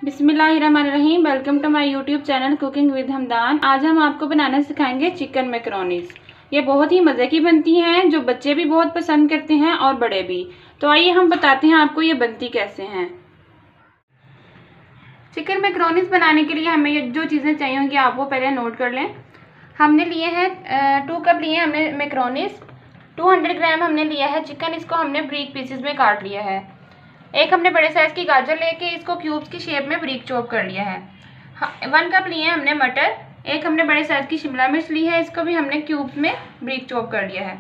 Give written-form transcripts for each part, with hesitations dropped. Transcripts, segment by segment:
बिस्मिल्लाहिर्रहमानिर्रहीम। Welcome to my YouTube channel cooking with Hamdan. आज हम आपको बनाना सिखाएंगे चिकन मैकरोनीज। ये बहुत ही मज़े की बनती हैं, जो बच्चे भी बहुत पसंद करते हैं और बड़े भी। तो आइए हम बताते हैं आपको ये बनती कैसे हैं। चिकन मैकरोनीज बनाने के लिए हमें जो चीज़ें चाहिए होंगी आप वो पहले नोट कर लें। हमने लिए हैं 2 कप लिए हैं हमने मैकरोनीज। 200 ग्राम हमने लिया है चिकन। इसको हमने ब्रीक पीसेस में काट लिया है। एक हमने बड़े साइज़ की गाजर लेके इसको क्यूब्स की शेप में ब्रीक चॉप कर लिया है। 1 कप लिए हैं हमने मटर। एक हमने बड़े साइज़ की शिमला मिर्च ली है, इसको भी हमने क्यूब्स में ब्रीक चॉप कर लिया है।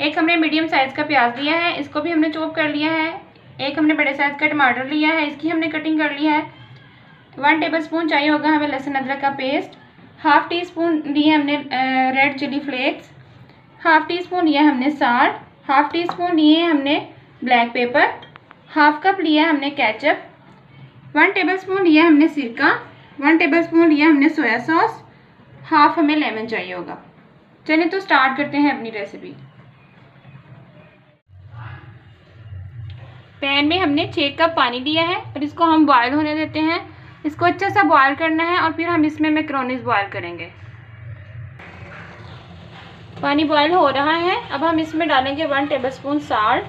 एक हमने मीडियम साइज़ का प्याज लिया है, इसको भी हमने चॉप कर लिया है। एक हमने बड़े साइज़ का टमाटर लिया है, इसकी हमने कटिंग कर लिया है। 1 टेबलस्पून चाहिए होगा हमें लहसुन अदरक का पेस्ट। 1/2 टीस्पून लिए हमने रेड चिली फ्लेक्स। 1/2 टीस्पून लिया हमने साल्ट। 1/2 टीस्पून लिए हमने ब्लैक पेपर। 1/2 कप लिया हमने केचप। 1 टेबलस्पून लिया हमने सिरका। 1 टेबलस्पून लिया हमने सोया सॉस। 1/2 हमें लेमन चाहिए होगा। चलिए तो स्टार्ट करते हैं अपनी रेसिपी। पैन में हमने 6 कप पानी लिया है और इसको हम बॉयल होने देते हैं। इसको अच्छा सा बॉयल करना है और फिर हम इसमें मैकरोनीज बॉयल करेंगे। पानी बॉयल हो रहा है, अब हम इसमें डालेंगे 1 टेबलस्पून साल्ट,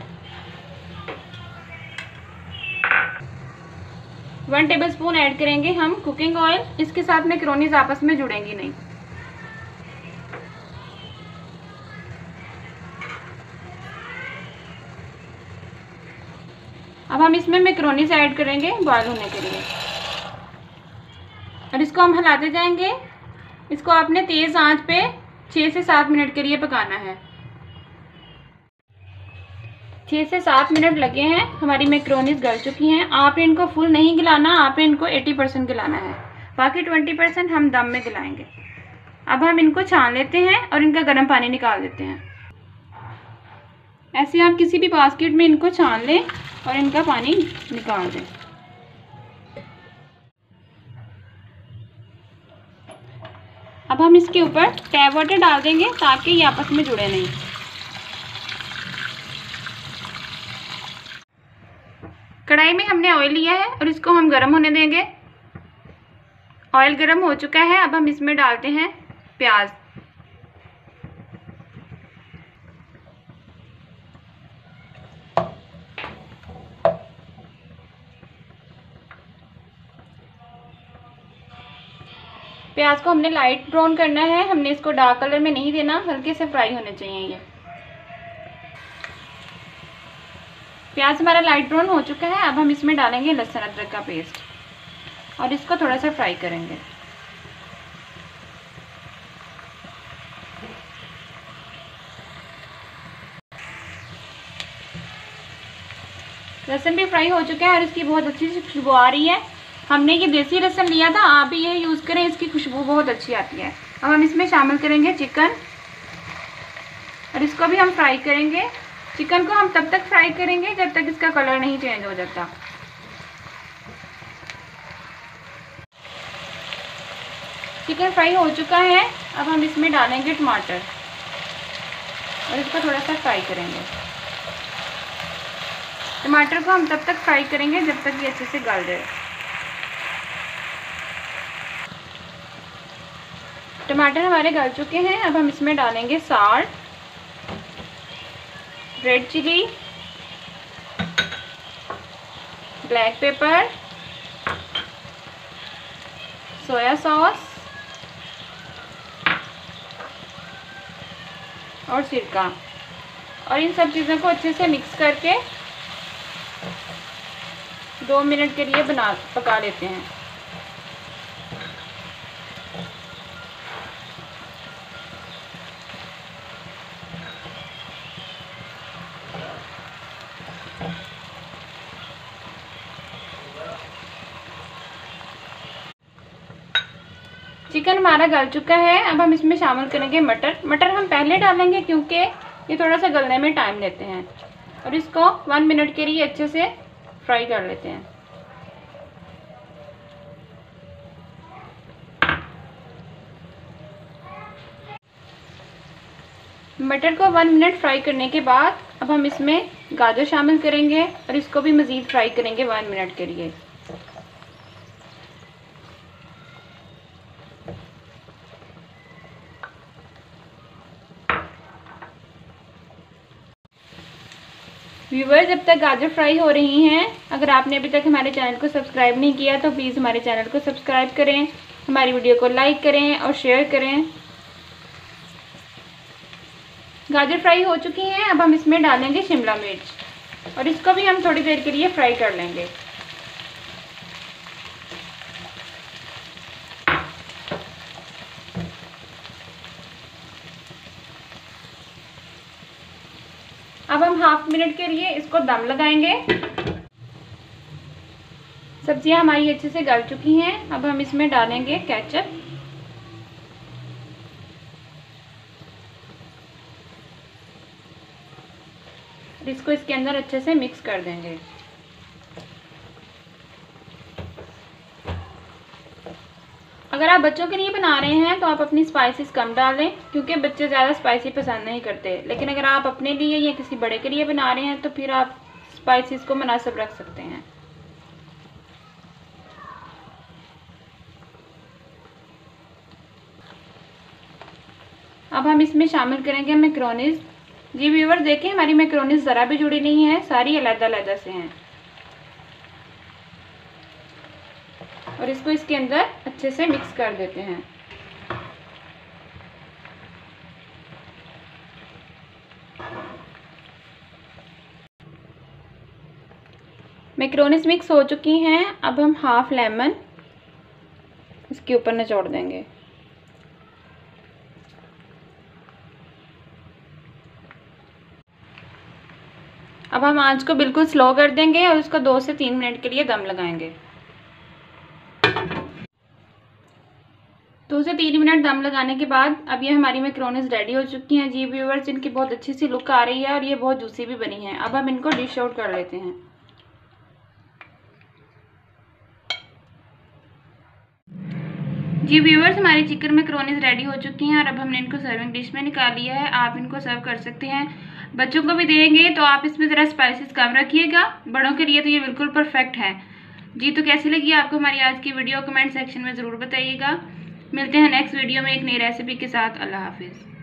1 टेबलस्पून ऐड करेंगे हम कुकिंग ऑयल। इसके साथ मैकरोनीज आपस में जुड़ेंगी नहीं। अब हम इसमें मैकरोनीज ऐड करेंगे बॉयल होने के लिए और इसको हम हिलाते जाएंगे। इसको आपने तेज आंच पे 6 से 7 मिनट के लिए पकाना है। 6 से 7 मिनट लगे हैं, हमारी मैकरोनीज गल चुकी हैं। आपने इनको फुल नहीं गलाना, आपने इनको 80% गलाना है, बाकी 20% हम दम में गलाएंगे। अब हम इनको छान लेते हैं और इनका गर्म पानी निकाल देते हैं। ऐसे आप किसी भी बास्केट में इनको छान लें और इनका पानी निकाल दें। अब हम इसके ऊपर टैप वाटर डाल देंगे ताकि ये आपस में जुड़े नहीं। कढ़ाई में हमने ऑयल लिया है और इसको हम गर्म होने देंगे। ऑयल गर्म हो चुका है, अब हम इसमें डालते हैं प्याज। प्याज को हमने लाइट ब्राउन करना है, हमने इसको डार्क कलर में नहीं देना, हल्के से फ्राई होने चाहिए ये। प्याज हमारा लाइट ब्राउन हो चुका है, अब हम इसमें डालेंगे लहसुन अदरक का पेस्ट और इसको थोड़ा सा फ्राई करेंगे। लहसुन भी फ्राई हो चुका है और इसकी बहुत अच्छी सी खुशबू आ रही है। हमने ये देसी लहसुन लिया था, आप भी ये यूज़ करें, इसकी खुशबू बहुत अच्छी आती है। अब हम इसमें शामिल करेंगे चिकन और इसको भी हम फ्राई करेंगे। चिकन को हम तब तक फ्राई करेंगे जब तक इसका कलर नहीं चेंज हो जाता। चिकन फ्राई हो चुका है, अब हम इसमें डालेंगे टमाटर और इसको थोड़ा सा फ्राई करेंगे। टमाटर को हम तब तक फ्राई करेंगे जब तक ये अच्छे से गल जाए। टमाटर हमारे गल चुके हैं, अब हम इसमें डालेंगे salt, red chilli, black pepper, soya sauce और सिरका, और इन सब चीज़ों को अच्छे से मिक्स करके 2 मिनट के लिए पका लेते हैं। चिकन हमारा गल चुका है, अब हम इसमें शामिल करेंगे मटर। मटर हम पहले डालेंगे क्योंकि ये थोड़ा सा गलने में टाइम लेते हैं और इसको 1 मिनट के लिए अच्छे से फ्राई कर लेते हैं। मटर को 1 मिनट फ्राई करने के बाद अब हम इसमें गाजर शामिल करेंगे और इसको भी मज़ीद फ्राई करेंगे 1 मिनट के लिए। व्यूअर्स, जब तक गाजर फ्राई हो रही हैं, अगर आपने अभी तक हमारे चैनल को सब्सक्राइब नहीं किया तो प्लीज़ हमारे चैनल को सब्सक्राइब करें, हमारी वीडियो को लाइक करें और शेयर करें। गाजर फ्राई हो चुकी हैं। अब हम इसमें डालेंगे शिमला मिर्च और इसको भी हम थोड़ी देर के लिए फ्राई कर लेंगे। अब हम हाफ मिनट के लिए इसको दम लगाएंगे। सब्जियां हमारी अच्छे से गल चुकी हैं। अब हम इसमें डालेंगे केचप। इसको इसके अंदर अच्छे से मिक्स कर देंगे। अगर आप बच्चों के लिए बना रहे हैं तो आप अपनी स्पाइसेस कम डालें, क्योंकि बच्चे ज़्यादा स्पाइसी पसंद नहीं करते। लेकिन अगर आप अपने लिए या किसी बड़े के लिए बना रहे हैं तो फिर आप स्पाइसेस को मुनासिब रख सकते हैं। अब हम इसमें शामिल करेंगे मैक्रोनीज। जी व्यूअर, देखें हमारी मैक्रोनीज ज़रा भी जुड़ी नहीं है, सारी अलग-अलग से हैं। और इसको इसके अंदर अच्छे से मिक्स कर देते हैं। मैक्रोनीज मिक्स हो चुकी हैं। अब हम हाफ लेमन इसके ऊपर निचोड़ देंगे। अब हम आंच को बिल्कुल स्लो कर देंगे और इसको 2 से 3 मिनट के लिए दम लगाएंगे। 2 से 3 मिनट दम लगाने के बाद अब ये हमारी मैक्रोनीज रेडी हो चुकी हैं। जी व्यूअर्स, इनकी बहुत अच्छी सी लुक आ रही है और ये बहुत जूसी भी बनी है। अब हम इनको डिश आउट कर लेते हैं। जी व्यूअर्स, हमारी चिकन मैक्रोनीज रेडी हो चुकी हैं और अब हमने इनको सर्विंग डिश में निकाल लिया है। आप इनको सर्व कर सकते हैं। बच्चों को भी देंगे तो आप इसमें ज़रा स्पाइसेस कम रखिएगा। बड़ों के लिए तो ये बिल्कुल परफेक्ट है। जी, तो कैसी लगी आपको हमारी आज की वीडियो? कमेंट सेक्शन में ज़रूर बताइएगा। मिलते हैं नेक्स्ट वीडियो में एक नई रेसिपी के साथ। अल्लाह हाफिज़।